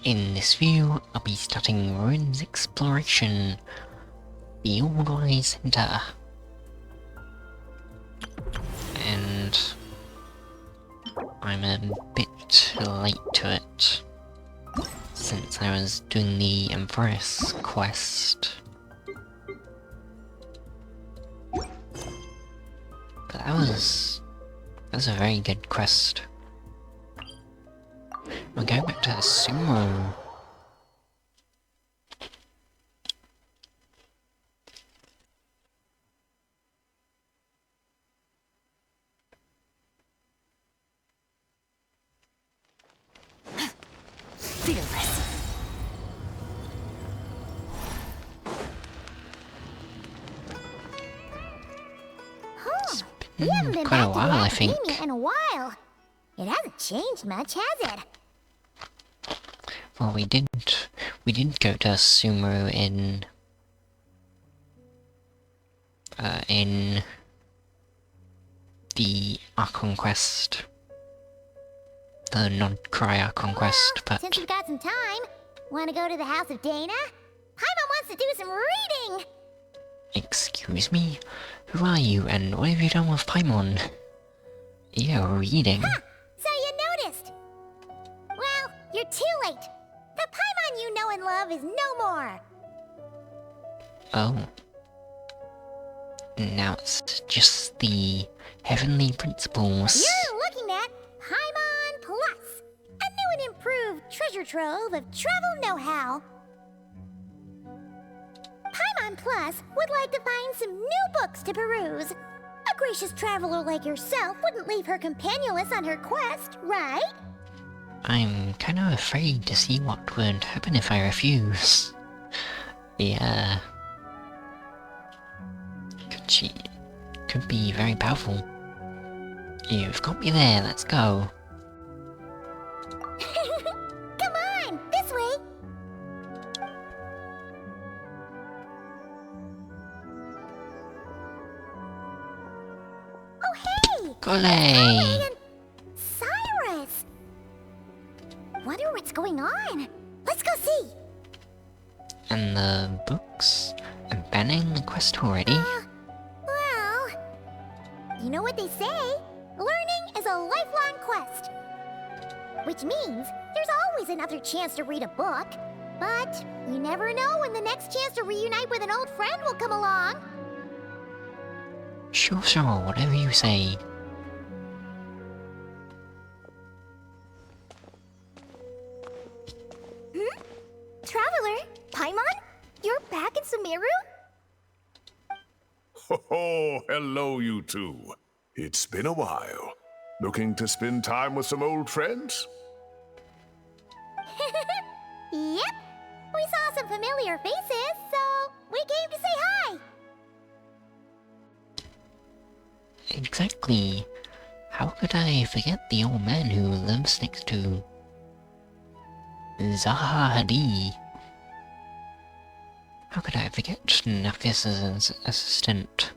In this view, I'll be starting Ruins Exploration, Fieldwise Center. And I'm a bit late to it, since I was doing the Empress quest. But that was a very good quest. We're going back to the sumo. Fearless. It's been quite a while, I think. In a while. It hasn't changed much, has it? Well, we didn't go to sumo in the Archon quest, the non-Cry Archon quest, but Since you've got some time, want to go to the House of Dana? Paimon wants to do some reading! excuse me, who are you and what have you done with Paimon? You're reading. Ha! So you noticed! Well, you're too late. The Paimon you know and love is no more. Oh. Now it's just the Heavenly Principles. You're looking at Paimon Plus, a new and improved treasure trove of travel know-how. Paimon Plus would like to find some new books to peruse. A gracious traveler like yourself wouldn't leave her companionless on her quest, right? I'm kind of afraid to see what would happen if I refuse. Yeah. Could be very powerful. You've got me there, let's go. Come on, this way. Oh hey! Golly! And Cyrus! Wonder what's going on. Let's go see. And the books? I'm banning the quest already? Well, you know what they say? Learning is a lifelong quest. Which means there's always another chance to read a book. But you never know when the next chance to reunite with an old friend will come along. Sure, whatever you say. Traveler, Paimon? You're back in Sumeru? Oh, hello, you two. It's been a while. Looking to spend time with some old friends? Yep. We saw some familiar faces, so we came to say hi. Exactly. How could I forget the old man who lives next to Zaha Hadid? How could I forget Nafis's assistant?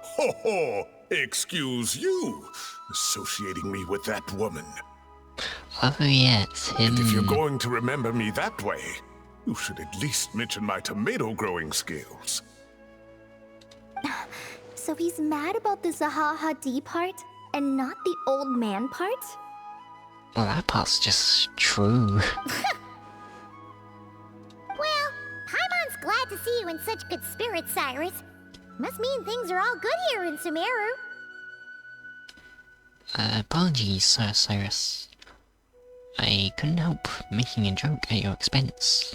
Ho ho! Excuse you, associating me with that woman. Oh yeah, it's him. And if you're going to remember me that way, you should at least mention my tomato growing skills. So he's mad about the Zaha Hadid part, and not the old man part? Well, that part's just true. Well, Paimon's glad to see you in such good spirits, Cyrus. Must mean things are all good here in Sumeru. Apologies, Cyrus. I couldn't help making a joke at your expense.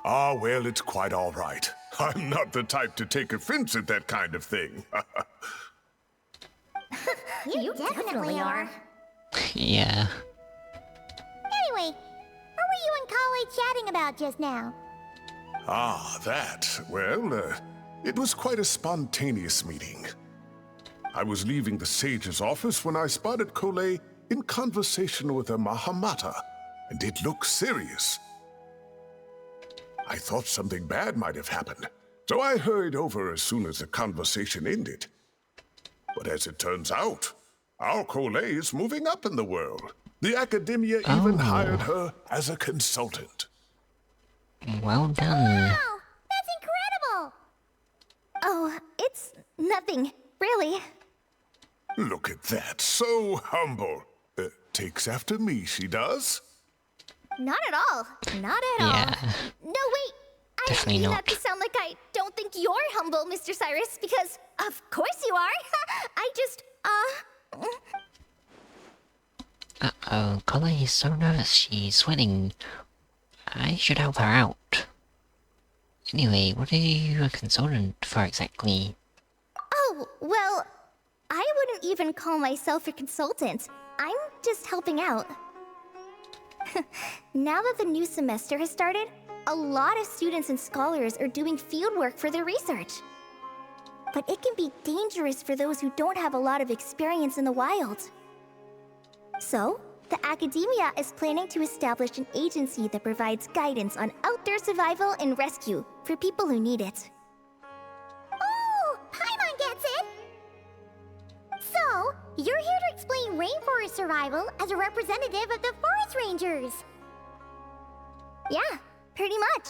Ah, well, it's quite all right. I'm not the type to take offense at that kind of thing. You definitely are. Yeah. Anyway, what were you and Kale chatting about just now? Ah, that. Well, it was quite a spontaneous meeting. I was leaving the sage's office when I spotted Kole in conversation with a Mahamata, and it looked serious. I thought something bad might have happened, so I hurried over as soon as the conversation ended. But as it turns out, our Kole is moving up in the world. The academia even hired her as a consultant. Well done. Wow, that's incredible! Oh, it's nothing, really. Look at that, so humble. Takes after me, she does. Not at all. Not at Yeah. all. No, wait. I didn't Definitely mean not. that to sound like I don't think you're humble, Mr. Cyrus, because of course you are. I just, Uh-oh, Collie is so nervous she's sweating. I should help her out. Anyway, what are you a consultant for exactly? Oh, well, I wouldn't even call myself a consultant. I'm just helping out. Now that the new semester has started, a lot of students and scholars are doing fieldwork for their research. But it can be dangerous for those who don't have a lot of experience in the wild. So, the academia is planning to establish an agency that provides guidance on outdoor survival and rescue for people who need it. Oh, Paimon gets it! So, you're here to explain rainforest survival as a representative of the forest rangers. Yeah, pretty much.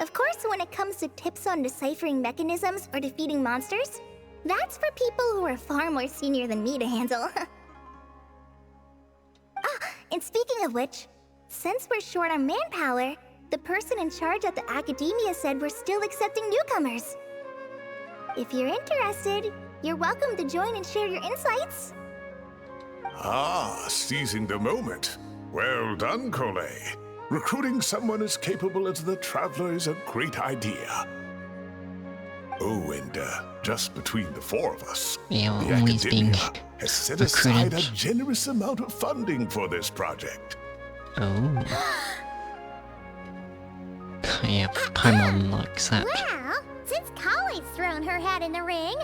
Of course, when it comes to tips on deciphering mechanisms or defeating monsters, that's for people who are far more senior than me to handle. And speaking of which, since we're short on manpower, the person in charge at the academia said we're still accepting newcomers. If you're interested, you're welcome to join and share your insights. Ah, seizing the moment. Well done, Cole. Recruiting someone as capable as the Traveler is a great idea. Oh, and just between the four of us, Yeah, the always being academia has set aside a recruited. generous amount of funding for this project. Oh. Yeah, Paimon likes that. Well, since Kale's thrown her hat in the ring,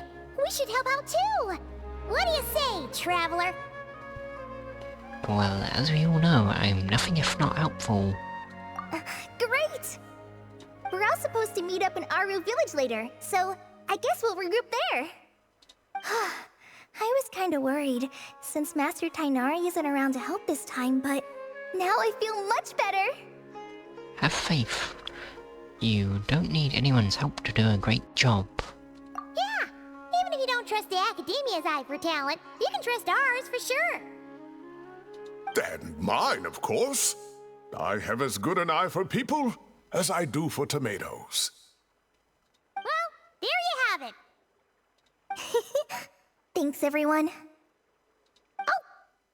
we should help out too. What do you say, Traveler? Well, as we all know, I'm nothing if not helpful. Great! We're all supposed to meet up in Aru Village later, so I guess we'll regroup there. I was kinda worried, since Master Tainari isn't around to help this time, but now I feel much better! Have faith. You don't need anyone's help to do a great job. Yeah, even if you don't trust the academia's eye for talent, you can trust ours for sure. And mine, of course. I have as good an eye for people as I do for tomatoes. Well, there you have it. Thanks, everyone. Oh,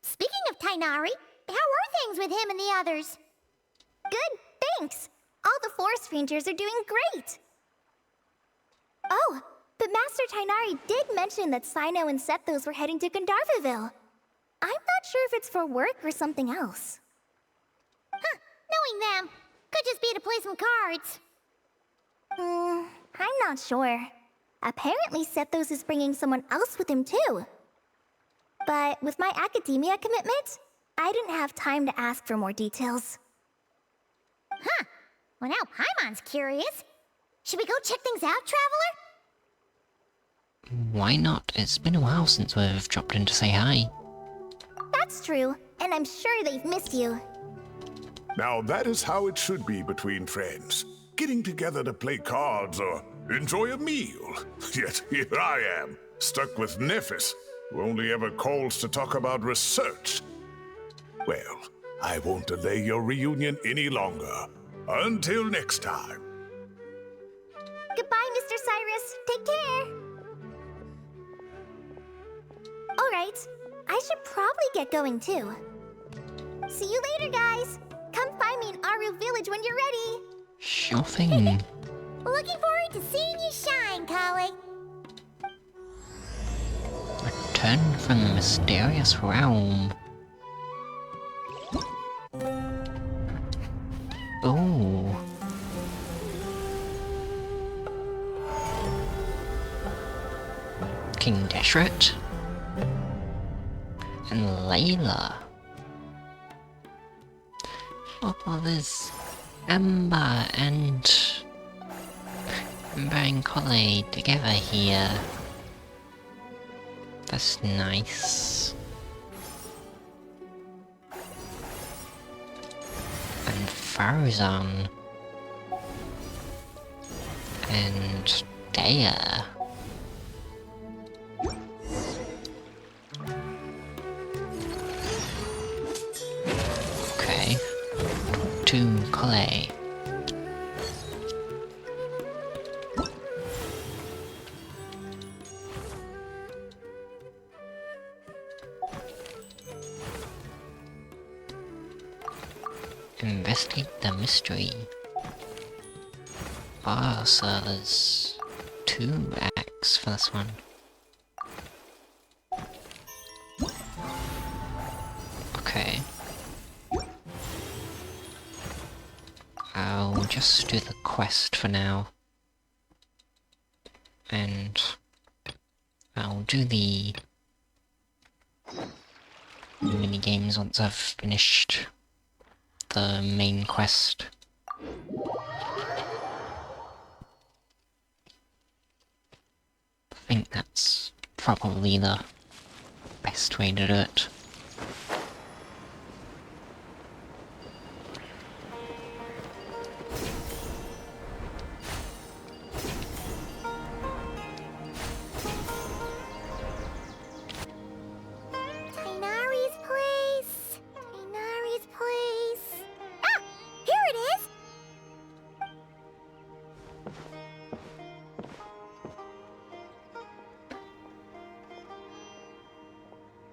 speaking of Tainari, how are things with him and the others? Good, thanks! All the forest rangers are doing great! Oh, but Master Tainari did mention that Sino and Sethos were heading to Gandharvaville. I'm not sure if it's for work or something else. Huh, knowing them, could just be to play some cards. I'm not sure. Apparently Sethos is bringing someone else with him too. But with my academia commitment, I didn't have time to ask for more details. Huh, well now Paimon's curious. Should we go check things out, Traveler? Why not? It's been a while since we've dropped in to say hi. That's true, and I'm sure they've missed you. Now that is how it should be between friends. Getting together to play cards or enjoy a meal. Yet here I am, stuck with Nephis, who only ever calls to talk about research. Well, I won't delay your reunion any longer. Until next time. Goodbye, Mr. Cyrus. Take care. Alright, I should probably get going too. See you later, guys. Come find me in Aru Village when you're ready. Sure thing. Looking forward to seeing you shine, Kale. Return from the mysterious realm. Ooh. King Deshret. And Layla. Oh, there's Amber and Collie together here. That's nice. Farazan. And Dea. Okay. To Collet. Investigate the mystery. Ah, so there's 2 acts for this one. Okay. I'll just do the quest for now. And I'll do the minigames once I've finished the main quest. I think that's probably the best way to do it. Tainari's place. Tainari's place. Ah! Here it is!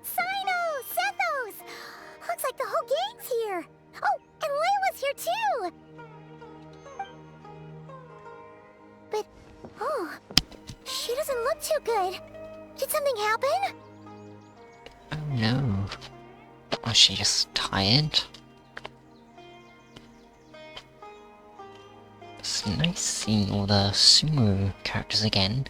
Sino! Sethos! Looks like the whole gang's here. Oh, and Layla's here too! But, oh, she doesn't look too good. Did something happen? Oh no. Was she just tired? It's nice seeing all the sumo characters again.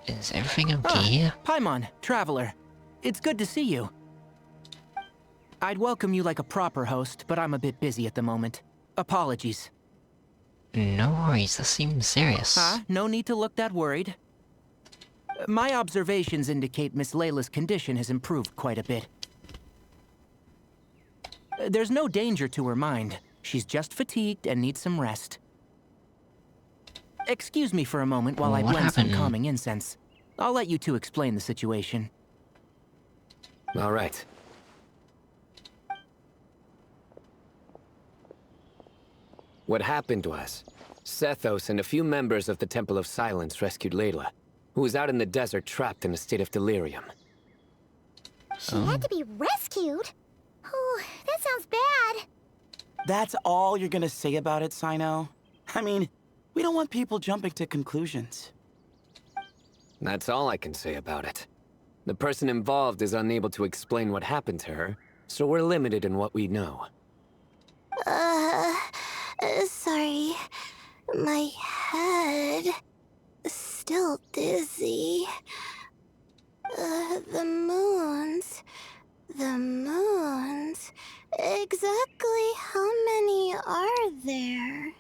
Is everything okay here? Paimon, traveler. It's good to see you. I'd welcome you like a proper host, but I'm a bit busy at the moment. Apologies. No worries, this seems serious. No need to look that worried. My observations indicate Miss Layla's condition has improved quite a bit. There's no danger to her mind. She's just fatigued and needs some rest. Excuse me for a moment while I What blend some happened? calming incense. I'll let you two explain the situation. All right. What happened was, Sethos and a few members of the Temple of Silence rescued Layla, who was out in the desert trapped in a state of delirium. She had to be rescued? Oh, that sounds bad. That's all you're gonna say about it, Sino? I mean, we don't want people jumping to conclusions. That's all I can say about it. The person involved is unable to explain what happened to her, so we're limited in what we know. Sorry. My head. Still dizzy. The moons. The moons. Exactly how many are there?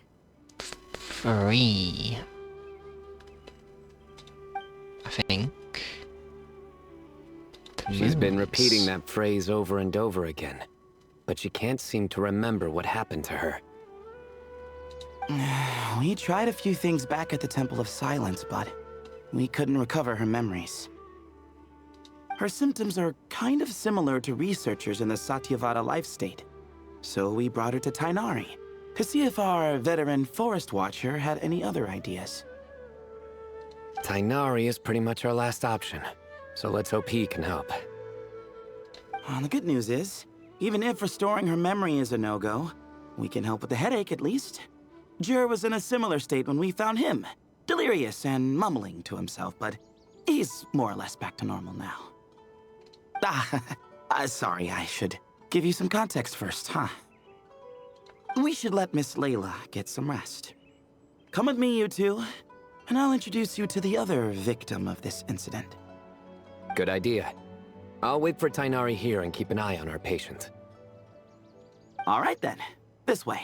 3. I think. She's been Moons. repeating that phrase over and over again, but she can't seem to remember what happened to her. We tried a few things back at the Temple of Silence, but we couldn't recover her memories. Her symptoms are kind of similar to researchers in the Satyavada life state. So we brought her to Tainari to see if our veteran forest watcher had any other ideas. Tainari is pretty much our last option, so let's hope he can help. The good news is, even if restoring her memory is a no-go, we can help with the headache at least. Jur was in a similar state when we found him, delirious and mumbling to himself, but he's more or less back to normal now. Sorry, I should give you some context first, huh? We should let Miss Layla get some rest. Come with me, you two, and I'll introduce you to the other victim of this incident. Good idea. I'll wait for Tainari here and keep an eye on our patient. All right then, this way.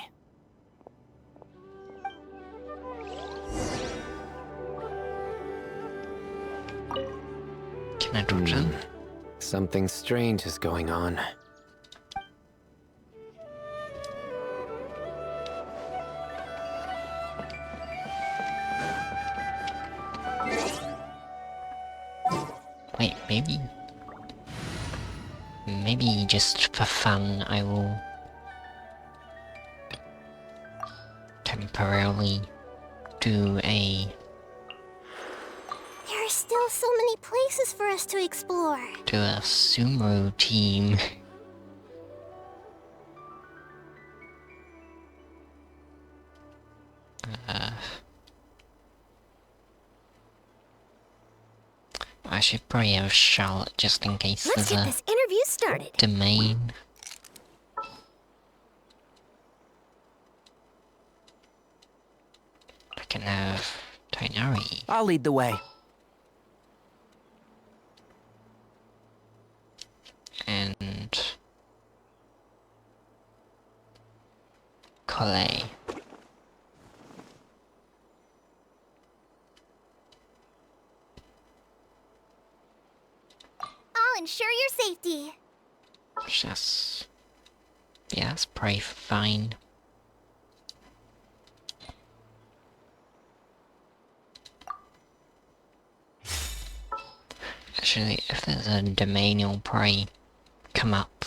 Can I touch him? Something strange is going on. maybe... Maybe just for fun, I will... temporarily do a... There are still so many places for us to explore. do a sumo team. I should probably have Charlotte just in case Let's there's get a this interview started. domain. I can have Tainari. I'll lead the way. And... Kole. I'll ensure your safety. Just... yeah, that's probably fine. Actually, if there's a domain, it'll probably come up,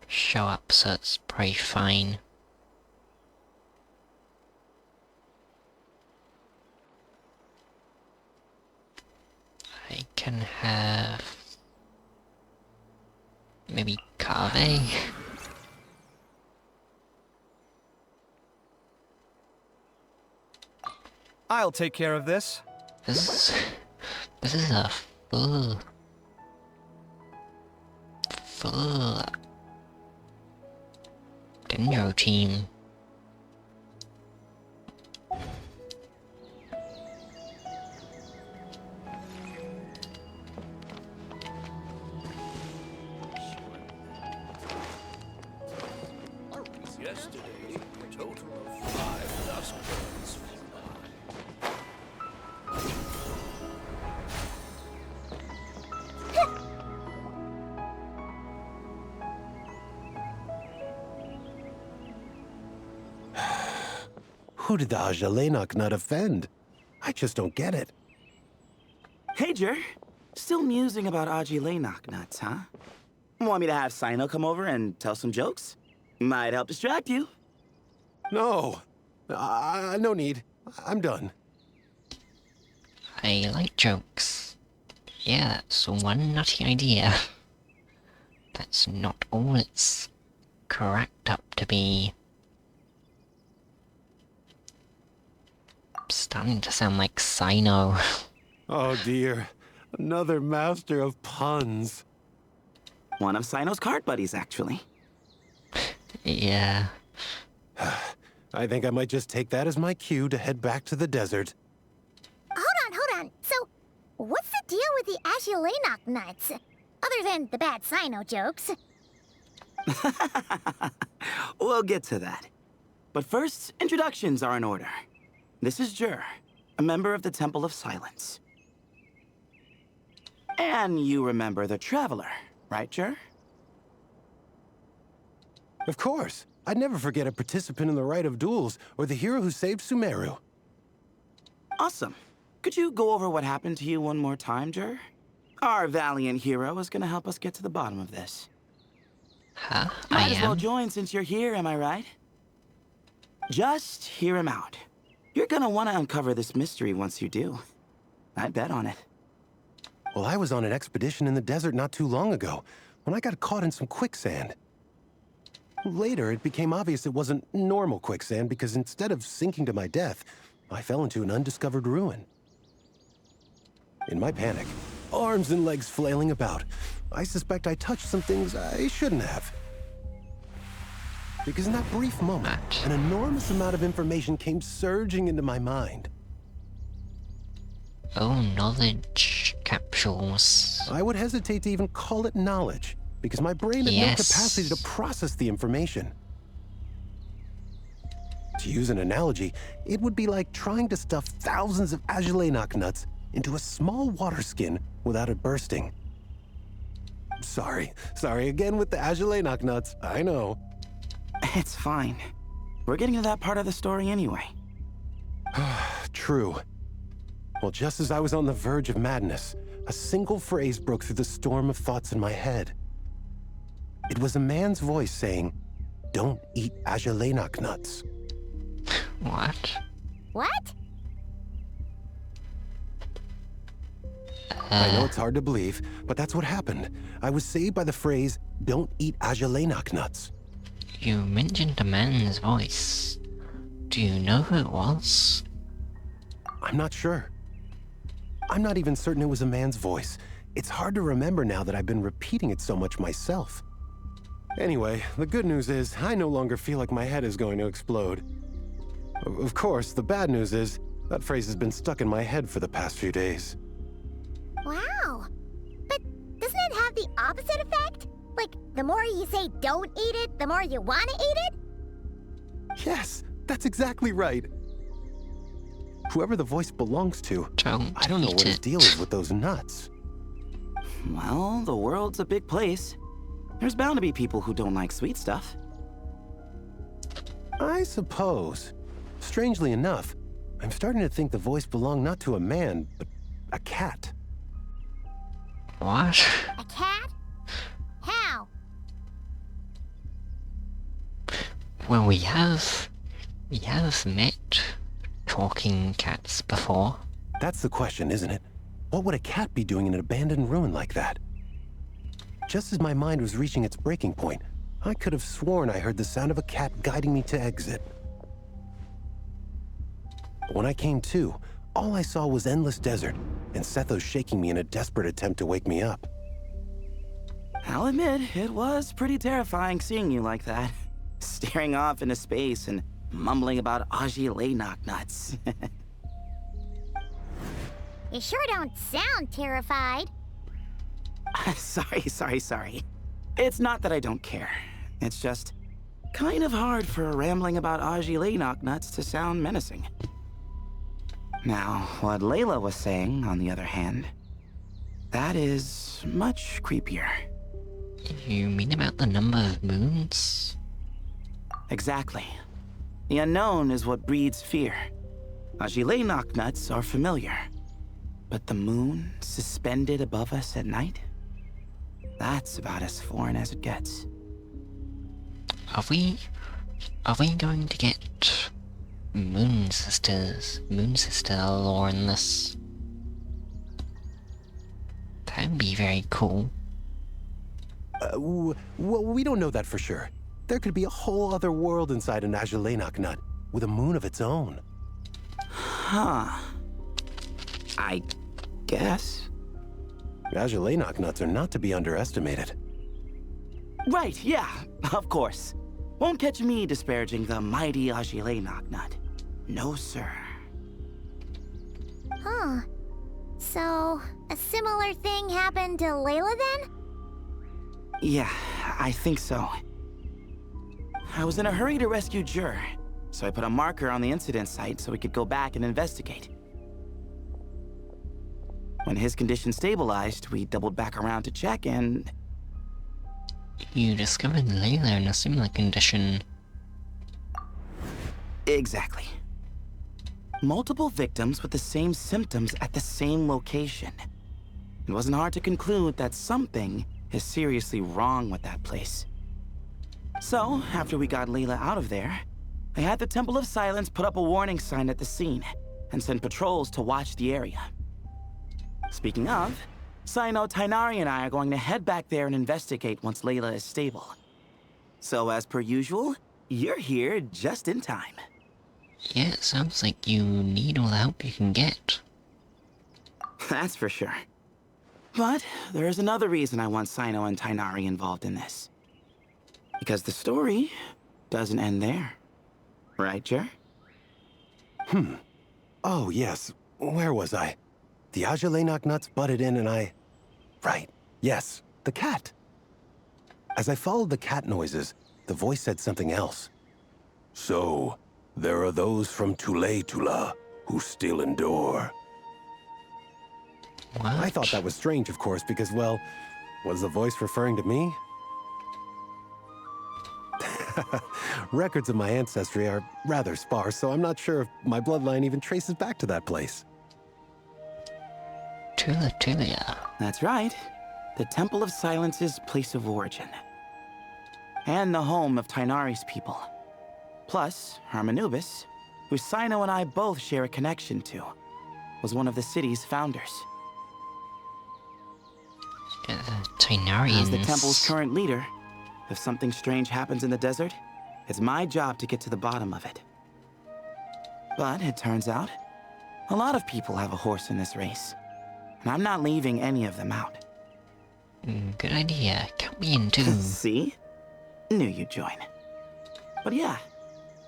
show up, so it's probably fine. I can have... maybe Kave? I'll take care of this. This is a full Denro team. Yesterday, a total of 5 dust birds flew by. Who did the Ajalenok not offend? I just don't get it. Hey, Jer. Still musing about Aji nuts, huh? Want me to have Sino come over and tell some jokes? Might help distract you. No. No need. I'm done. I like jokes. Yeah, that's one nutty idea. That's not all it's cracked up to be. Starting to sound like Sino. Oh dear. Another master of puns. One of Sino's card buddies, actually. Yeah. I think I might just take that as my cue to head back to the desert. Hold on. So, what's the deal with the Ashulanok nuts? Other than the bad Sino jokes. We'll get to that. But first, introductions are in order. This is Jer, a member of the Temple of Silence. And you remember the Traveler, right, Jer? Of course. I'd never forget a participant in the Rite of Duels or the hero who saved Sumeru. Awesome. Could you go over what happened to you one more time, Jer? Our valiant hero is gonna help us get to the bottom of this. Huh? Might I as well am? join since you're here, am I right? Just hear him out. You're gonna want to uncover this mystery once you do. I bet on it. Well, I was on an expedition in the desert not too long ago, when I got caught in some quicksand. Later, it became obvious it wasn't normal quicksand because instead of sinking to my death, I fell into an undiscovered ruin. In my panic, arms and legs flailing about, I suspect I touched some things I shouldn't have. Because in that brief moment, an enormous amount of information came surging into my mind. Oh, knowledge capsules. I would hesitate to even call it knowledge, because my brain had no capacity to process the information. To use an analogy, it would be like trying to stuff thousands of Ajalenok nuts into a small water skin without it bursting. Sorry again with the Ajalenok nuts, I know. It's fine. We're getting to that part of the story anyway. True. Well, just as I was on the verge of madness, a single phrase broke through the storm of thoughts in my head. It was a man's voice saying, "Don't eat Ajalainak nuts." What? What? I know it's hard to believe, but that's what happened. I was saved by the phrase, "Don't eat Ajalainak nuts." You mentioned a man's voice. Do you know who it was? I'm not sure. I'm not even certain it was a man's voice. It's hard to remember now that I've been repeating it so much myself. Anyway, the good news is I no longer feel like my head is going to explode. Of course, the bad news is that phrase has been stuck in my head for the past few days. Wow. But doesn't it have the opposite effect? Like, the more you say don't eat it, the more you want to eat it? Yes, that's exactly right. Whoever the voice belongs to, I don't know what his deal is with those nuts. Well, the world's a big place. There's bound to be people who don't like sweet stuff. I suppose. Strangely enough, I'm starting to think the voice belonged not to a man, but a cat. What? A cat? How? Well, we have met talking cats before. That's the question, isn't it? What would a cat be doing in an abandoned ruin like that? Just as my mind was reaching its breaking point, I could have sworn I heard the sound of a cat guiding me to exit. But when I came to, all I saw was endless desert, and Sethos shaking me in a desperate attempt to wake me up. I'll admit, it was pretty terrifying seeing you like that. Staring off into space and mumbling about Ajalainak nuts. You sure don't sound terrified. Sorry. It's not that I don't care. It's just kind of hard for rambling about Ajalainak nuts to sound menacing. Now, what Layla was saying, on the other hand, that is much creepier. You mean about the number of moons? Exactly. The unknown is what breeds fear. Ajalainak nuts are familiar. But the moon suspended above us at night? That's about as foreign as it gets. Are we going to get moon sister lore in this? That'd be very cool. Well, we don't know that for sure. There could be a whole other world inside an Ajalainak nut, with a moon of its own. Huh. I guess. Ajalainak nuts are not to be underestimated. Right, yeah, of course. Won't catch me disparaging the mighty Ajalainak nut. No, sir. Huh. So, a similar thing happened to Layla then? Yeah, I think so. I was in a hurry to rescue Jur, so I put a marker on the incident site so we could go back and investigate. When his condition stabilized, we doubled back around to check and... You discovered Layla in a similar condition. Exactly. Multiple victims with the same symptoms at the same location. It wasn't hard to conclude that something is seriously wrong with that place. So, after we got Layla out of there, I had the Temple of Silence put up a warning sign at the scene and send patrols to watch the area. Speaking of, Sino, Tainari, and I are going to head back there and investigate once Layla is stable. So as per usual, you're here just in time. Yeah, it sounds like you need all the help you can get. That's for sure. But there is another reason I want Sino and Tainari involved in this. Because the story doesn't end there. Right, Jer? Oh, yes. Where was I? The Ajalainak nuts butted in and I... Right. Yes, the cat. As I followed the cat noises, the voice said something else. So, there are those from Tula who still endure. What? I thought that was strange, of course, because, well, was the voice referring to me? Records of my ancestry are rather sparse, so I'm not sure if my bloodline even traces back to that place. Tula. That's right. The Temple of Silence's place of origin. And the home of Tainari's people. Plus, Harmonubis, who Sino and I both share a connection to, was one of the city's founders. Tainarians. As the temple's current leader, if something strange happens in the desert, it's my job to get to the bottom of it. But it turns out, a lot of people have a horse in this race, and I'm not leaving any of them out. Good idea. Count me in too. See? Knew you'd join. But yeah,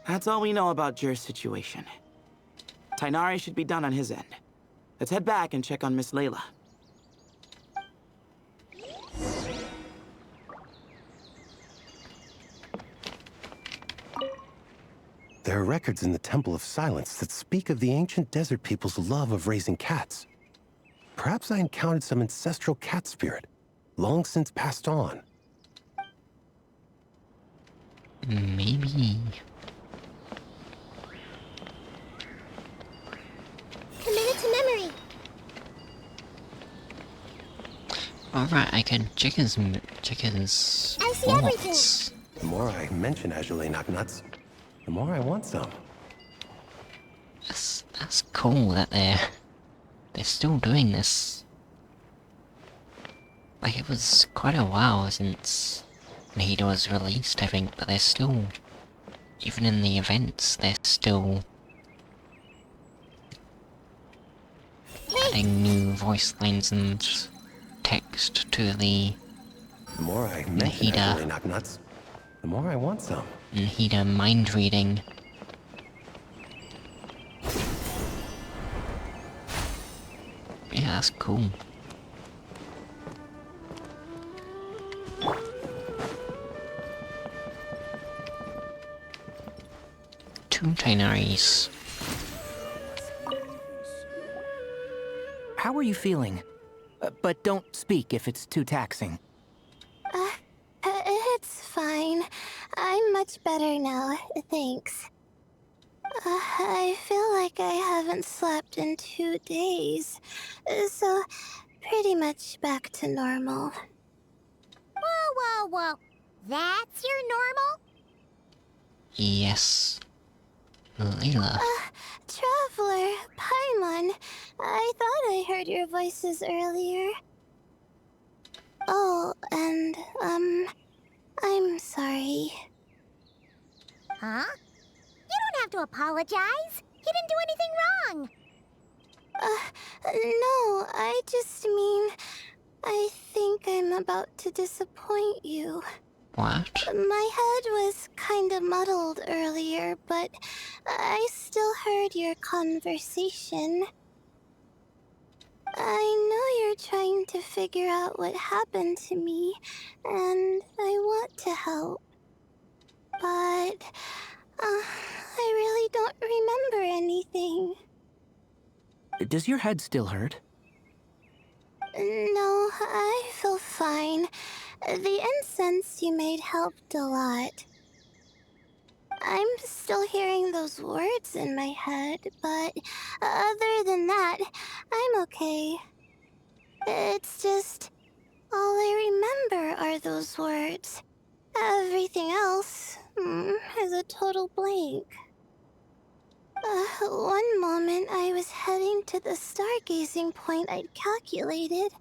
that's all we know about Jer's situation. Tainari should be done on his end. Let's head back and check on Miss Layla. There are records in the Temple of Silence that speak of the ancient desert people's love of raising cats. Perhaps I encountered some ancestral cat spirit, long since passed on. Maybe. Commit it to memory. Alright, I can check his I see everything. wallets. The more I mention Azulay Knocknuts, the more I want some. That's cool that they're still doing this. Like, it was quite a while since Nahida was released, I think, but they're still, even in the events, they're still adding new voice lines and text to the The more I mention Nahida. Azulay Knocknuts, the more I want some. Nahida mind reading. Yeah, that's cool. Two Tainaris. How are you feeling? But don't speak if it's too taxing. It's fine. I'm much better now, thanks. I feel like I haven't slept in 2 days, so pretty much back to normal. Whoa. That's your normal? Yes. Layla. Traveler, Paimon, I thought I heard your voices earlier. Oh, and, I'm sorry. Huh? You don't have to apologize. You didn't do anything wrong. No, I just mean, I think I'm about to disappoint you. What? My head was kinda muddled earlier, but I still heard your conversation. I know you're trying to figure out what happened to me, and I want to help. But, I really don't remember anything. Does your head still hurt? No, I feel fine. The incense you made helped a lot. I'm still hearing those words in my head, but other than that, I'm okay. It's just, all I remember are those words. Everything else is a total blank. One moment I was heading to the stargazing point I'd calculated,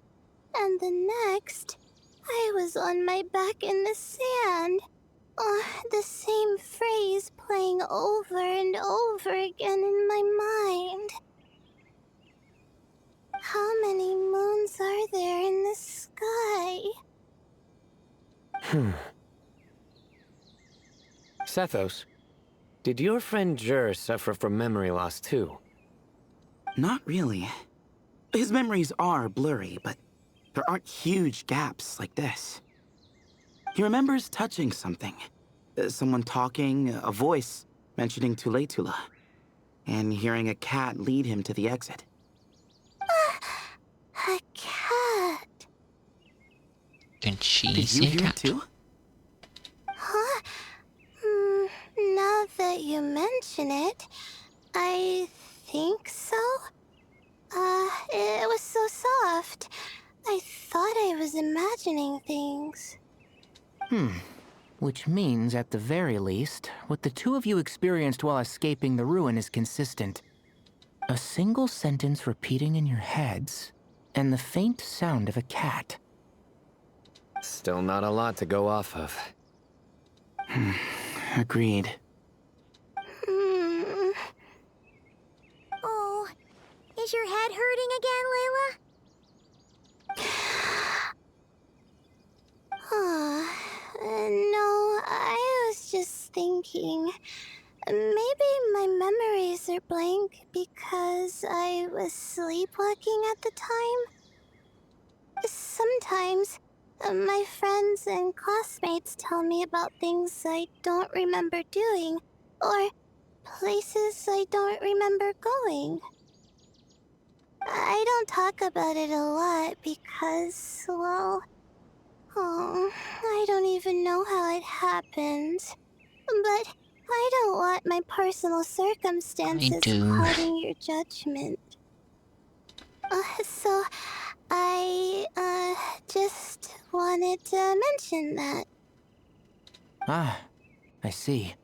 and the next, I was on my back in the sand. The same phrase playing over and over again in my mind. How many moons are there in the sky? Sethos, did your friend Jur suffer from memory loss too? Not really. His memories are blurry, but there aren't huge gaps like this. He remembers touching something. Someone talking, a voice mentioning Tuletula, and hearing a cat lead him to the exit. A cat. Did she Did see you a hear it cat? too? Huh? Now that you mention it, I think so. It was so soft. I thought I was imagining things. Which means, at the very least, what the two of you experienced while escaping the ruin is consistent. A single sentence repeating in your heads, and the faint sound of a cat. Still not a lot to go off of. Agreed. Oh, is your head hurting again, Layla? No, I was just thinking. Maybe my memories are blank because I was sleepwalking at the time. Sometimes, my friends and classmates tell me about things I don't remember doing, or places I don't remember going. I don't talk about it a lot because, well, I don't even know how it happened. But I don't want my personal circumstances clouding your judgment. So I, just wanted to mention that. Ah, I see.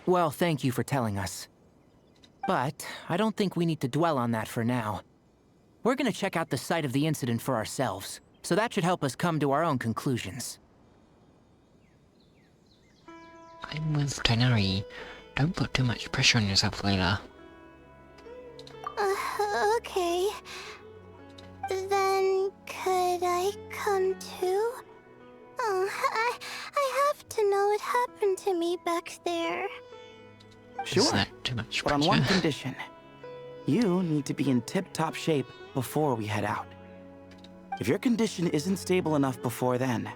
Well, thank you for telling us. But I don't think we need to dwell on that for now. We're gonna check out the site of the incident for ourselves, so that should help us come to our own conclusions. I'm with Tighnari. Don't put too much pressure on yourself, Layla. Okay. Then could I come too? I have to know what happened to me back there. Sure. Is that too much But pressure? on one condition. You need to be in tip-top shape before we head out. If your condition isn't stable enough before then,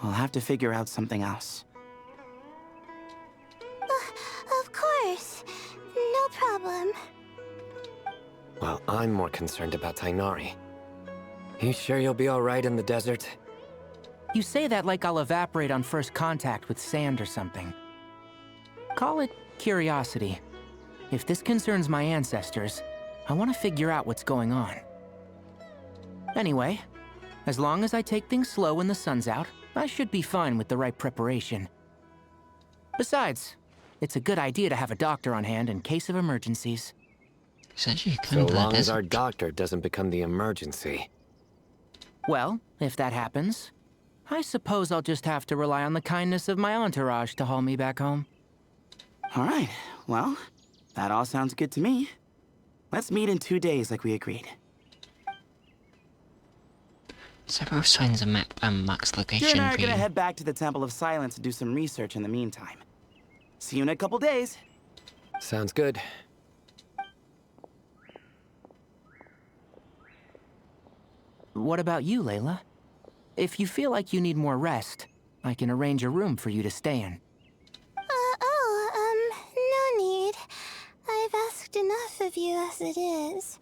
we'll have to figure out something else. Of course. No problem. Well, I'm more concerned about Tighnari. You sure you'll be alright in the desert? You say that like I'll evaporate on first contact with sand or something. Call it curiosity. If this concerns my ancestors, I want to figure out what's going on. Anyway, as long as I take things slow when the sun's out, I should be fine with the right preparation. Besides, it's a good idea to have a doctor on hand in case of emergencies. Said you So come to the long as our desert. doctor doesn't become the emergency. Well, if that happens, I suppose I'll just have to rely on the kindness of my entourage to haul me back home. All right, well, that all sounds good to me. Let's meet in 2 days like we agreed. Several signs of map marks You and location I are for gonna you. head back to the Temple of Silence and do some research in the meantime. See you in a couple days. Sounds good. What about you, Layla? If you feel like you need more rest, I can arrange a room for you to stay in. No need. I've asked enough of you as it is.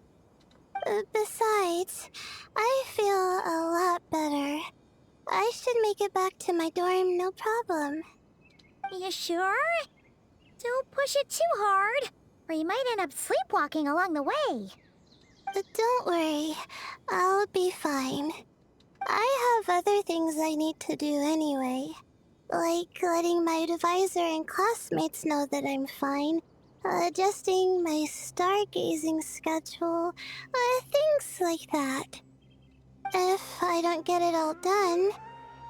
Besides, I feel a lot better. I should make it back to my dorm, no problem. You sure? Don't push it too hard, or you might end up sleepwalking along the way. Don't worry, I'll be fine. I have other things I need to do anyway. Like letting my advisor and classmates know that I'm fine. Adjusting my stargazing schedule. Things like that. If I don't get it all done,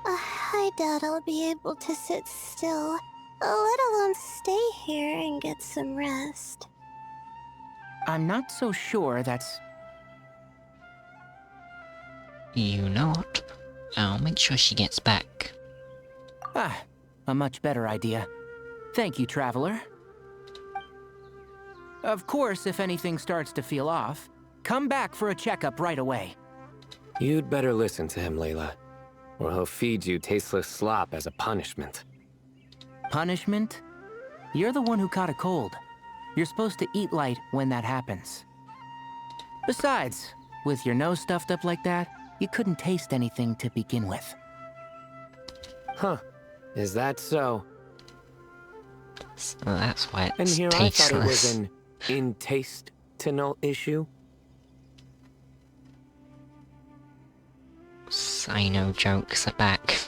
I doubt I'll be able to sit still, let alone stay here and get some rest. I'm not so sure that's... You know what? I'll make sure she gets back. Ah, a much better idea. Thank you, Traveler. Of course, if anything starts to feel off, come back for a checkup right away. You'd better listen to him, Layla, or he'll feed you tasteless slop as a punishment. Punishment? You're the one who caught a cold. You're supposed to eat light when that happens. Besides, with your nose stuffed up like that, you couldn't taste anything to begin with. Huh. Is that so? So that's why And it's here I tasteless. thought it was an in-taste-to-no issue. Those I know jokes are back.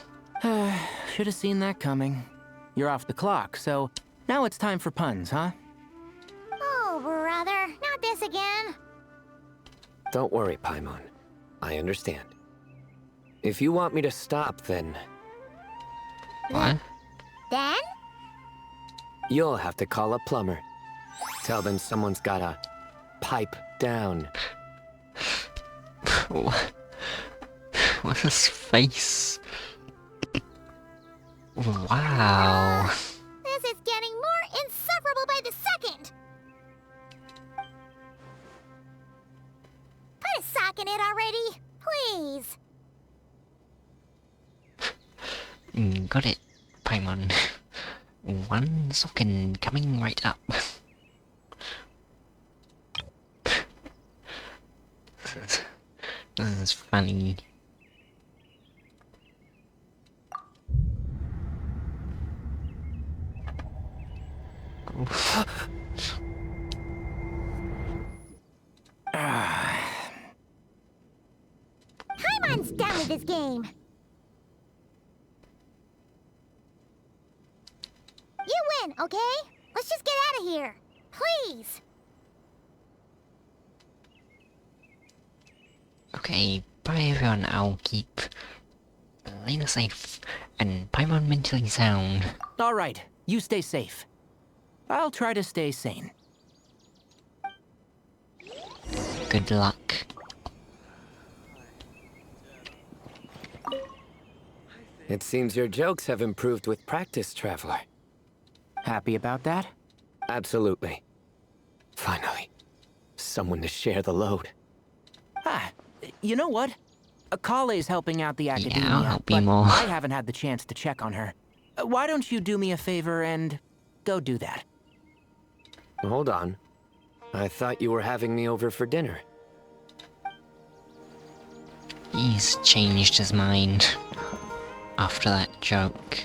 Should have seen that coming. You're off the clock, so now it's time for puns, huh? Oh, brother, not this again. Don't worry, Paimon. I understand. If you want me to stop, then What? Then? you'll have to call a plumber. Tell them someone's gotta pipe down. What? What's his face? Wow. This is getting more insufferable by the second. Put a sock in it already, please. Got it, Paimon. One socken coming right up. This is funny. Paimon's done with this game. You win, okay? Let's just get out of here. Please. Okay, bye everyone, I'll keep Lena safe and Paimon mentally sound. Alright, you stay safe. I'll try to stay sane. Good luck. It seems your jokes have improved with practice, Traveler. Happy about that? Absolutely. Finally, someone to share the load. Ah, you know what? Kale's helping out the academia, I'll help you but more. I haven't had the chance to check on her. Why don't you do me a favor and go do that? Hold on. I thought you were having me over for dinner. He's changed his mind after that joke.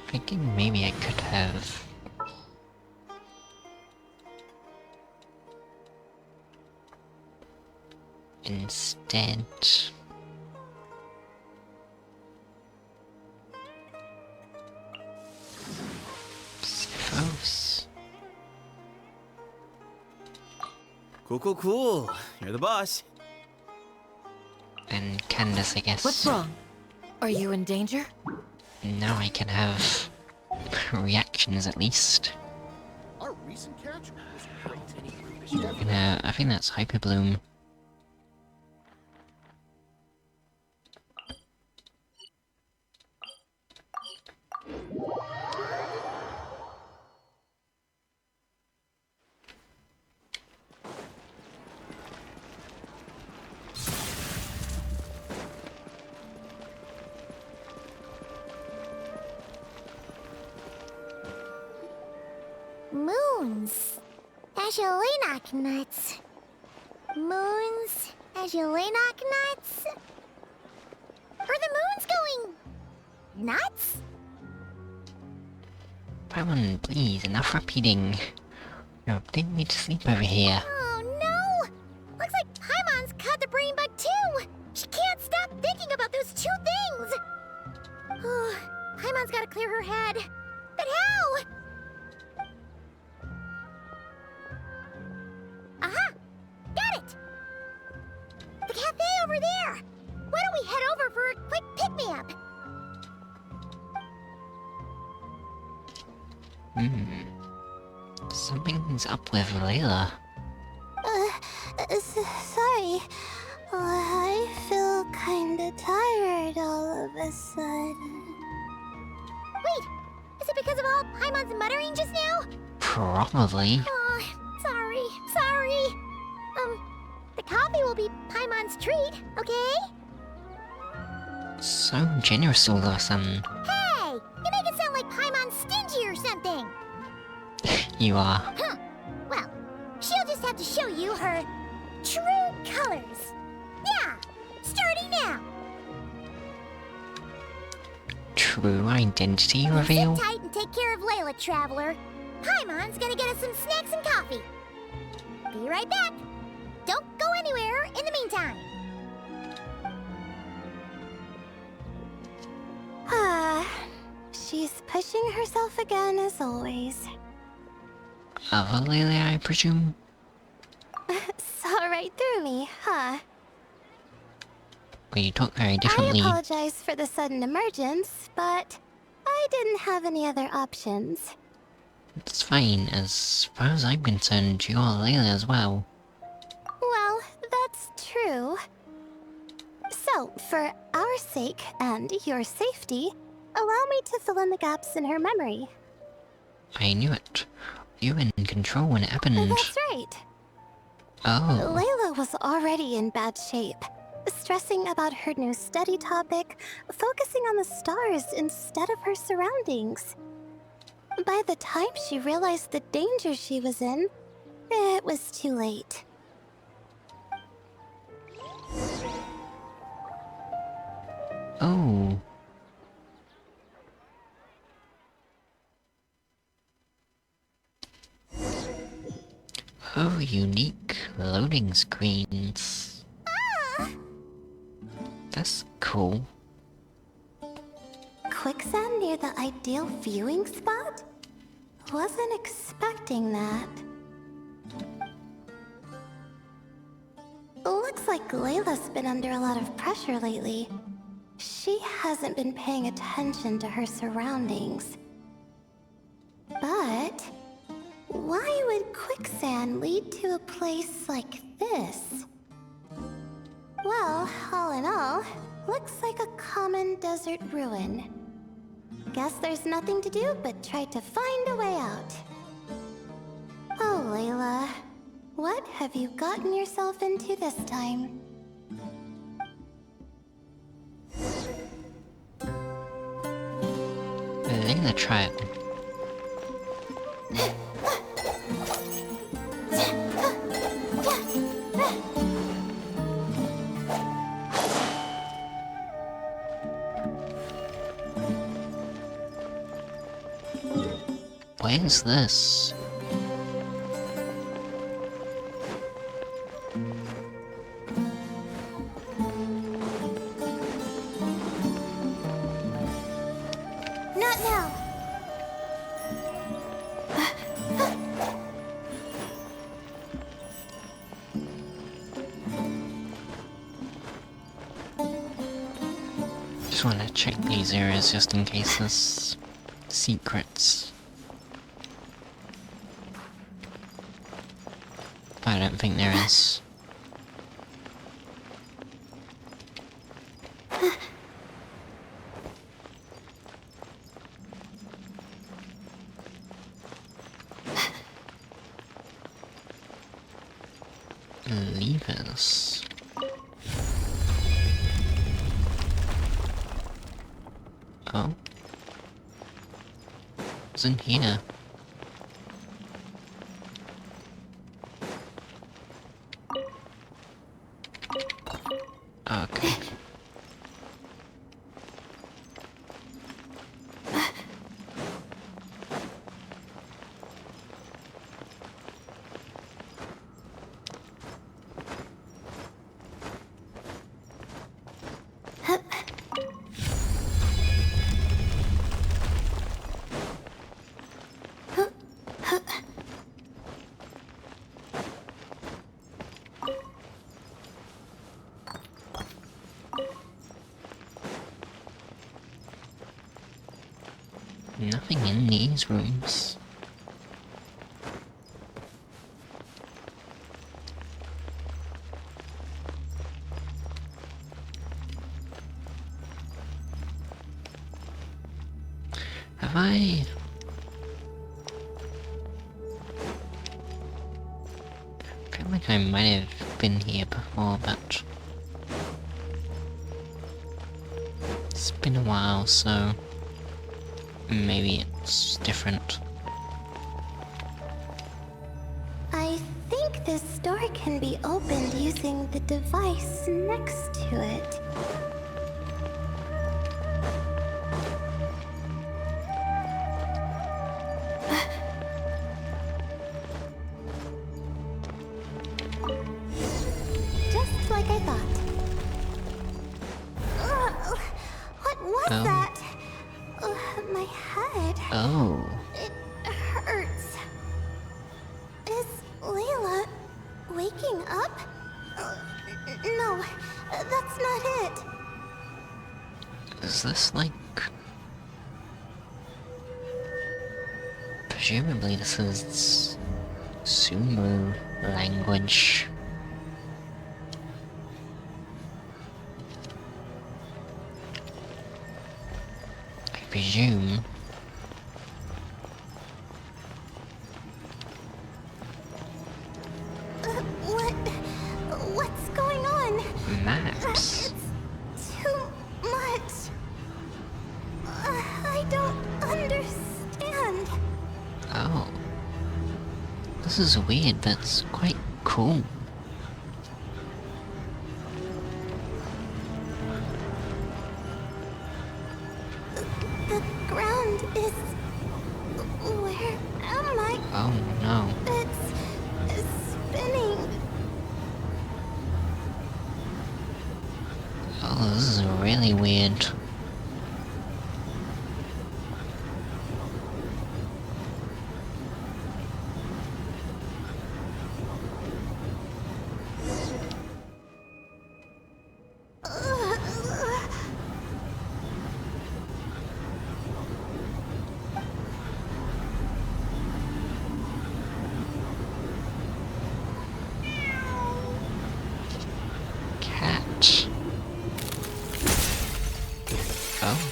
Thinking maybe I could have instead suppose Cool. You're the boss. and Candace, I guess. What's wrong? Are you in danger? Now I can have reactions at least. Our recent catch was great. I think that's Hyper Bloom. Moons. Ashelinok nuts. Moons. Ashelinok nuts. Are the moons going nuts? Paimon, please, enough repeating. You're putting me to sleep over here. Oh no! Looks like Paimon's caught the brain bug too! She can't stop thinking about those two things! Oh, Paimon's gotta clear her head. But how? Aha! Got it! The cafe over there! Why don't we head over for a quick pick-me-up? Something's up with Layla. Sorry. I feel kinda tired all of a sudden. Wait! Is it because of all Paimon's muttering just now? Probably. Oh, sorry. The coffee will be Paimon's treat, okay? So generous all of a sudden. Hey! You make it sound like Paimon's stingy or something! You are. Huh. Well, she'll just have to show you her true colors. Yeah! Starting now! true identity Sit reveal? tight and take care of Layla, Traveler. Paimon's gonna get us some snacks and coffee. Be right back. Don't go anywhere in the meantime. She's pushing herself again as always. Other Lily, I presume? Saw right through me, huh? Well, you talk very I differently. apologize for the sudden emergence, but I didn't have any other options. It's fine, as far as I'm concerned, you're Layla as well. Well, that's true. So, for our sake and your safety, allow me to fill in the gaps in her memory. I knew it. You were in control when it happened. That's right. Oh. Layla was already in bad shape, stressing about her new study topic, focusing on the stars instead of her surroundings. By the time she realized the danger she was in, it was too late. Oh. Oh, unique loading screens. That's cool. Quicksand near the ideal viewing spot? Wasn't expecting that. Looks like Layla's been under a lot of pressure lately. She hasn't been paying attention to her surroundings. But why would quicksand lead to a place like this? Well, all in all, looks like a common desert ruin. Guess there's nothing to do but try to find a way out. Oh, Layla, what have you gotten yourself into this time? Layla trial. Where's this? Not now. Just want to check these areas just in case there's secrets. I don't think there is. Levers. Oh. What's in here? Okay. Nothing in these rooms. Have I... I feel like I might have been here before, but... it's been a while, so... maybe it's different. I think this door can be opened using the device next to it. not it. Is this like... Presumably this is... Sumo language. I presume. What's going on? Maps. It's too much. I don't understand. Oh. This is weird, but it's quite cool. The ground is... Where am I? Oh no. It's spinning. Oh, this is really weird. Cat. Oh.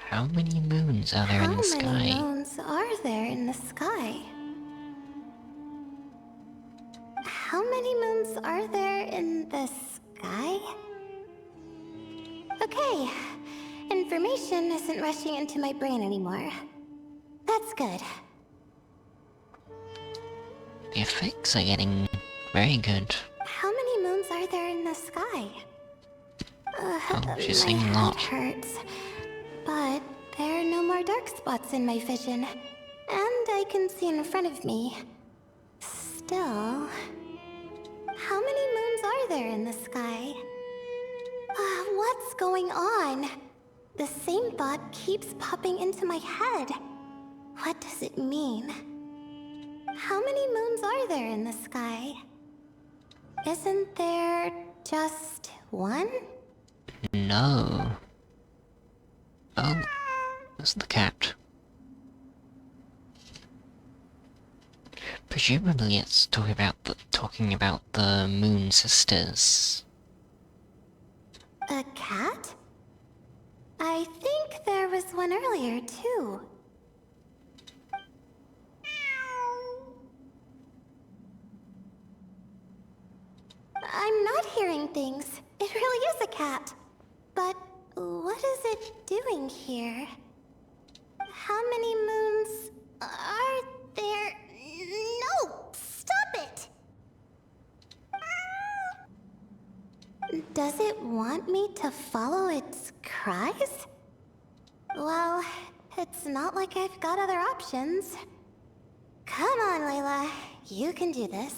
How many moons are there in the sky? How many moons are there in the sky? How many moons are there in the sky? Okay. Information isn't rushing into my brain anymore. That's good. The effects are getting very good. How many moons are there in the sky? Oh, she's saying a my lot. head hurts. But there are no more dark spots in my vision. And I can see in front of me. Still... How many moons are there in the sky? What's going on? The same thought keeps popping into my head. What does it mean? How many moons are there in the sky? Isn't there just one? No. Oh, that's the cat. Presumably it's talking about the Moon Sisters. A cat? I think there was one earlier, too. I'm not hearing things. It really is a cat. But what is it doing here? How many moons are there? No! Stop it! Does it want me to follow its cries? Well, it's not like I've got other options. Come on, Layla. You can do this.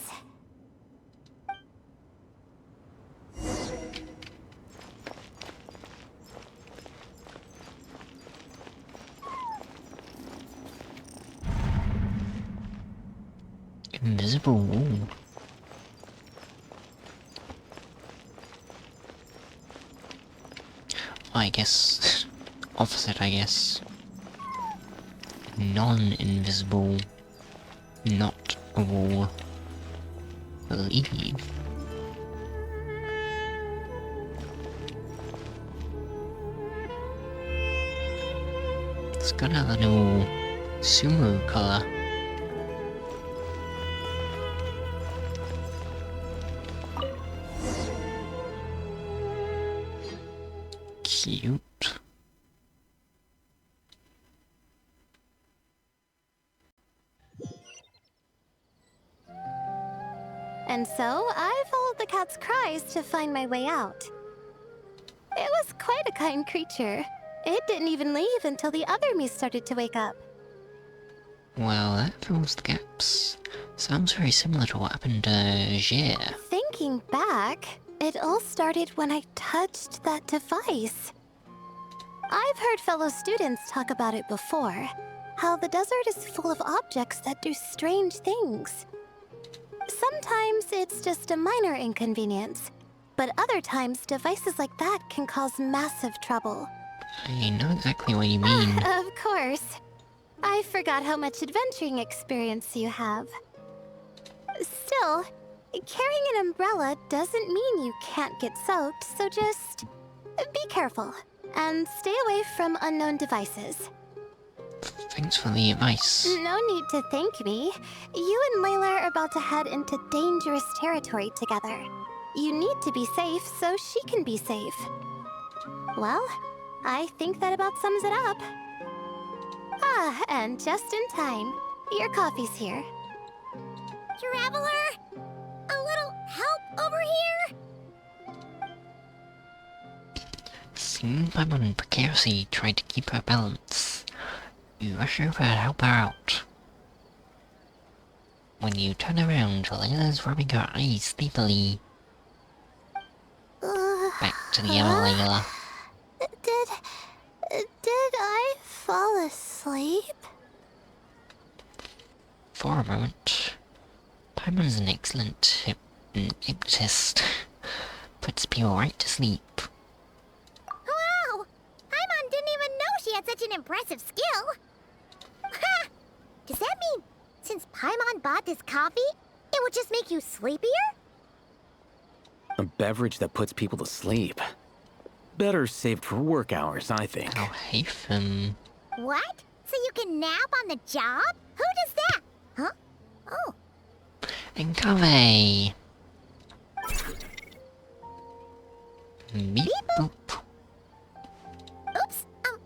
Invisible wall. I guess... opposite, I guess. Non-invisible. Not a wall. Believe. It's got a little sumo color. Cute. And so, I followed the cat's cries to find my way out. It was quite a kind creature. It didn't even leave until the other me started to wake up. Well, that fills the gaps. Sounds very similar to what happened to Jie. Thinking back, it all started when I touched that device. I've heard fellow students talk about it before. How the desert is full of objects that do strange things. Sometimes it's just a minor inconvenience, But other times, devices like that can cause massive trouble. I know exactly what you mean. Of course. I forgot how much adventuring experience you have. Still, carrying an umbrella doesn't mean you can't get soaked, so just be careful and stay away from unknown devices. Thanks for the advice. No need to thank me. You and Layla are about to head into dangerous territory together. You need to be safe so she can be safe. Well, I think that about sums it up. Ah, and just in time. Your coffee's here. Traveler? A little help over here? Seeing Paimon precariously tried to keep her balance, you rush over to help her out. When you turn around, Layla's rubbing her eyes sleepily. Back to the other Layla. Did I fall asleep? For a moment, Paimon's an excellent hypnotist. Puts people right to sleep. Wow! Paimon didn't even know she had such an impressive skill. Ha! Does that mean since Paimon bought this coffee, it would just make you sleepier? A beverage that puts people to sleep. Better saved for work hours, I think. Oh, Haytham. What? So you can nap on the job? Who does that? Huh? Oh. And Kave. Beep boop. Oops. Oh,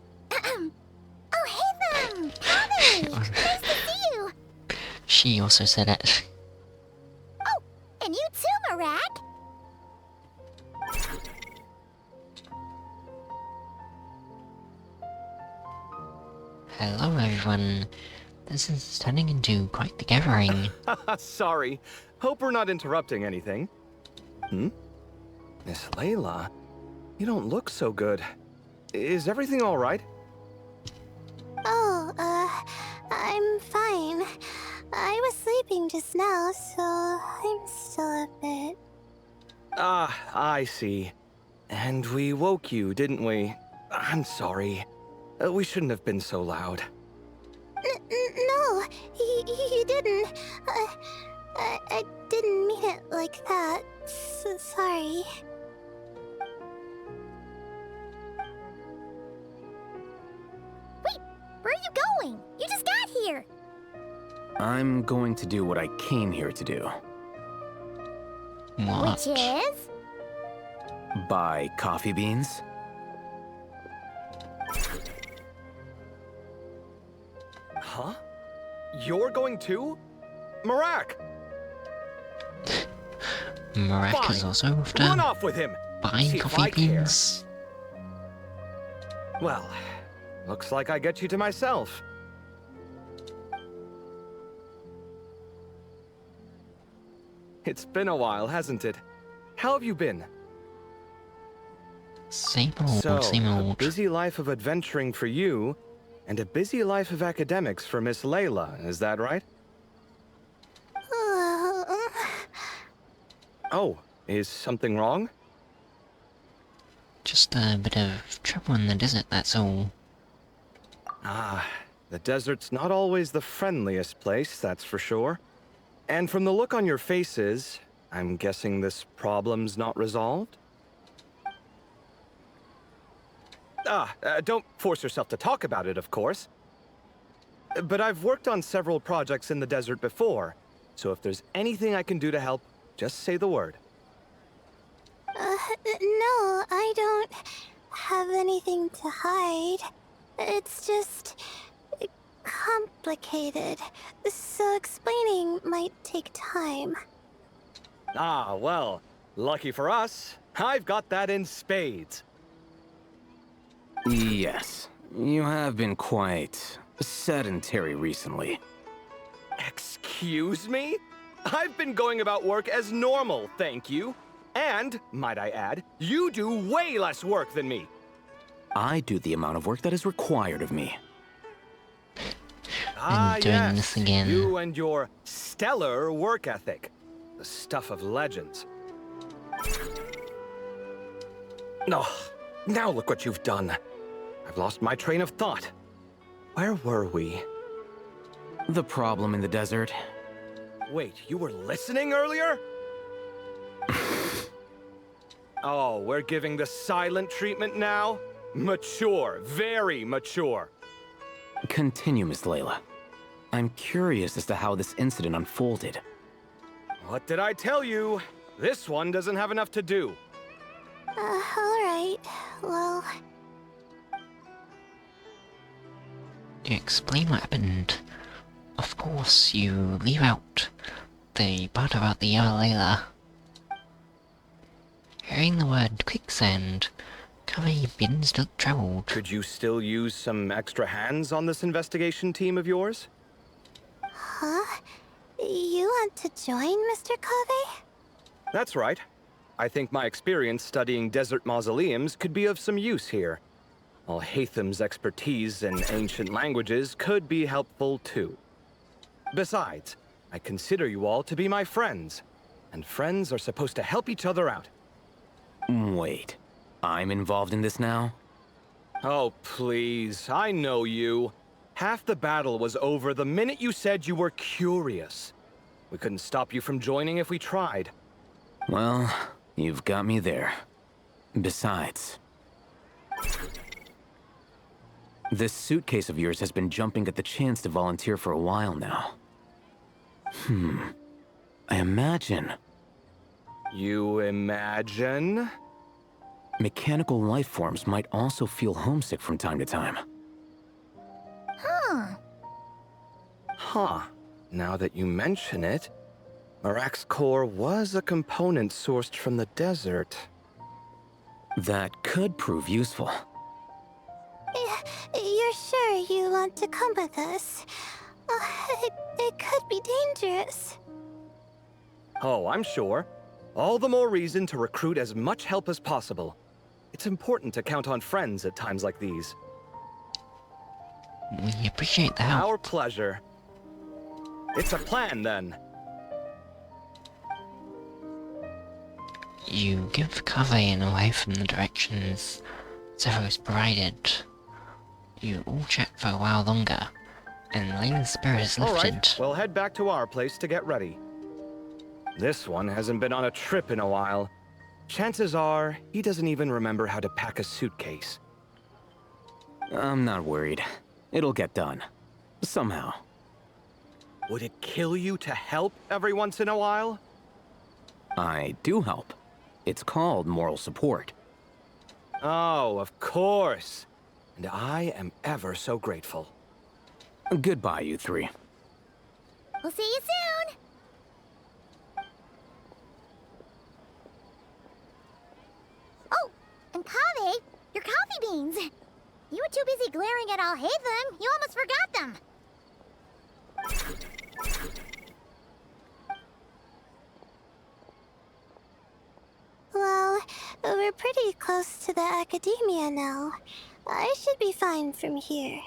hey them! Kave! Nice to see you! She also said it. Oh, and you too, Marag! Hello everyone. This is turning into quite the gathering. Sorry. Hope we're not interrupting anything. Miss Layla, you don't look so good. Is everything all right? Oh, I'm fine. I was sleeping just now, so I'm still a bit... Ah, I see. And we woke you, didn't we? I'm sorry. We shouldn't have been so loud. No, you didn't. I didn't mean it like that. Sorry. Wait, where are you going? You just got here. I'm going to do what I came here to do. What? Which is? Buy coffee beans. Huh? You're going too? Marak! Marak is Fine. also after Run off with him! buying See if coffee I care. beans. Well, looks like I get you to myself. It's been a while, hasn't it? How have you been? Same old, So, same a old. busy life of adventuring for you, and a busy life of academics for Miss Layla, is that right? Oh, is something wrong? Just a bit of trouble in the desert, that's all. Ah, the desert's not always the friendliest place, that's for sure. And from the look on your faces, I'm guessing this problem's not resolved? Don't force yourself to talk about it, of course. But I've worked on several projects in the desert before, so if there's anything I can do to help, just say the word. No, I don't have anything to hide. It's just complicated, so explaining might take time. Ah, well, lucky for us, I've got that in spades. Yes, you have been quite sedentary recently. Excuse me? I've been going about work as normal, thank you. And, might I add, you do way less work than me. I do the amount of work that is required of me. Ah, doing yes, this again. you and your stellar work ethic. The stuff of legends. Oh, now look what you've done. I've lost my train of thought. Where were we? The problem in the desert. Wait, you were listening earlier? Oh, we're giving the silent treatment now? Mature, very mature. Continue, Miss Layla. I'm curious as to how this incident unfolded. What did I tell you? This one doesn't have enough to do. Alright. Well, You explain what happened. Of course, you leave out the part about the other Layla. Hearing the word quicksand, Kavi begins to look troubled. Could you still use some extra hands on this investigation team of yours? huh? You want to join, Mr. Cave? That's right. I think my experience studying desert mausoleums could be of some use here. While Hatham's expertise in ancient languages could be helpful too. Besides, I consider you all to be my friends, and friends are supposed to help each other out. Wait, I'm involved in this now? Oh, please, I know you. Half the battle was over the minute you said you were curious. We couldn't stop you from joining if we tried. Well, you've got me there. Besides, this suitcase of yours has been jumping at the chance to volunteer for a while now. I imagine You imagine? mechanical life forms might also feel homesick from time to time. Huh. Now that you mention it, Marak's core was a component sourced from the desert. That could prove useful. You're sure you want to come with us? It could be dangerous. Oh, I'm sure. All the more reason to recruit as much help as possible. It's important to count on friends at times like these. We appreciate the help. Our pleasure. It's a plan, then. You give cover in away from the directions Zephyros provided. You all chat for a while longer, and Layla's spirit is All lifted. right, we'll head back to our place to get ready. This one hasn't been on a trip in a while. Chances are, he doesn't even remember how to pack a suitcase. I'm not worried. It'll get done. Somehow. Would it kill you to help every once in a while? I do help. It's called moral support. Oh, of course. And I am ever so grateful. Goodbye, you three. We'll see you soon! Oh, and Kave, your coffee beans! You were too busy glaring at all Hatham, you almost forgot them! Well, we're pretty close to the academia now. I should be fine from here.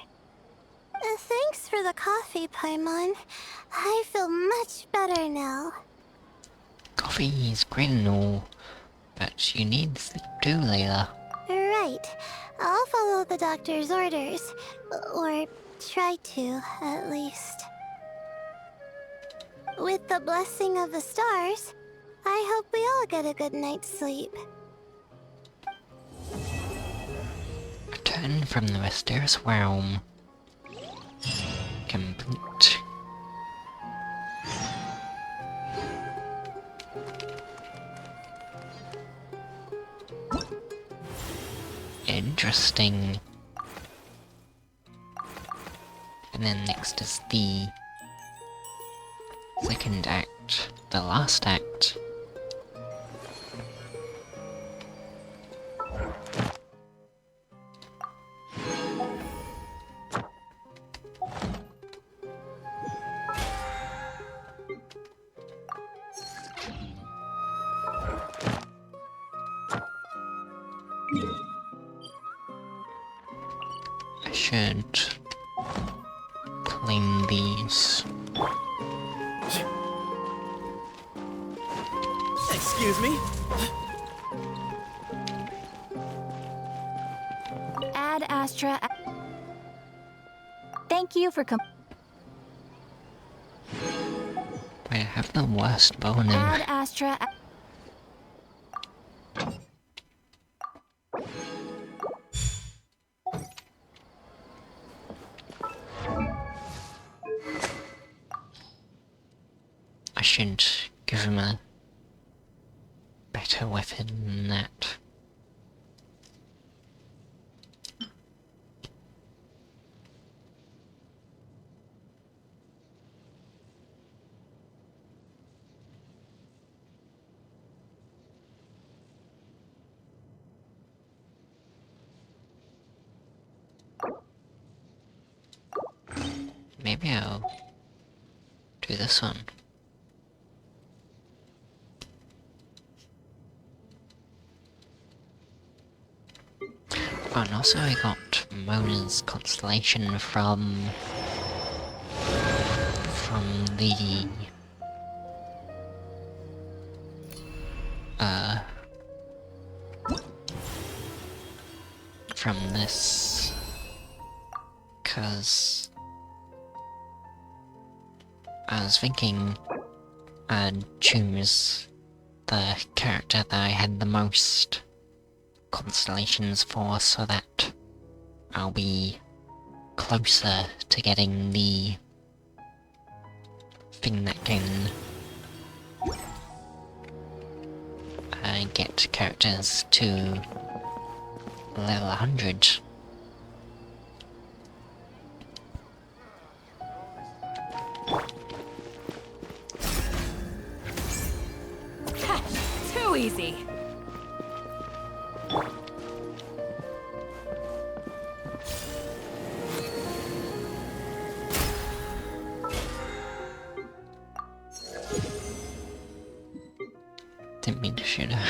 Thanks for the coffee, Paimon. I feel much better now. Coffee is great and all, but you need sleep too, Layla. Right. I'll follow the doctor's orders. Or try to, at least. With the blessing of the stars, I hope we all get a good night's sleep. Return from the mysterious realm. Complete. Interesting. And then next is the second act, the last act. I should clean these. Excuse me? Astra. Thank you for I have the worst bow now. Add Astra. I should give him a better weapon than that. Maybe I'll do this one. Oh, and also I got Mona's constellation from the from this, 'cause I was thinking I'd choose the character that I had the most constellations for, so that I'll be closer to getting the thing that can get characters to level 100. Too easy. Didn't mean to shoot her.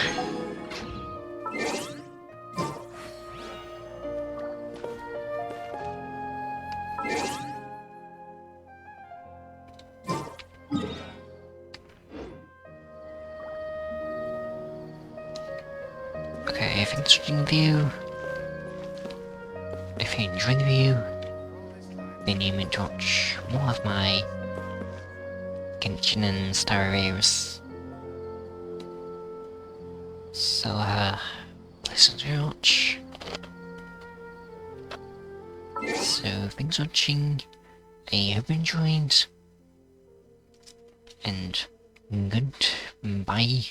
Okay, if it's watching the video, if you enjoyed the video, then you meant to watch more of my Genshin and Star Rares. So, pleasant to watch. So, thanks for watching. I hope you enjoyed. And goodbye.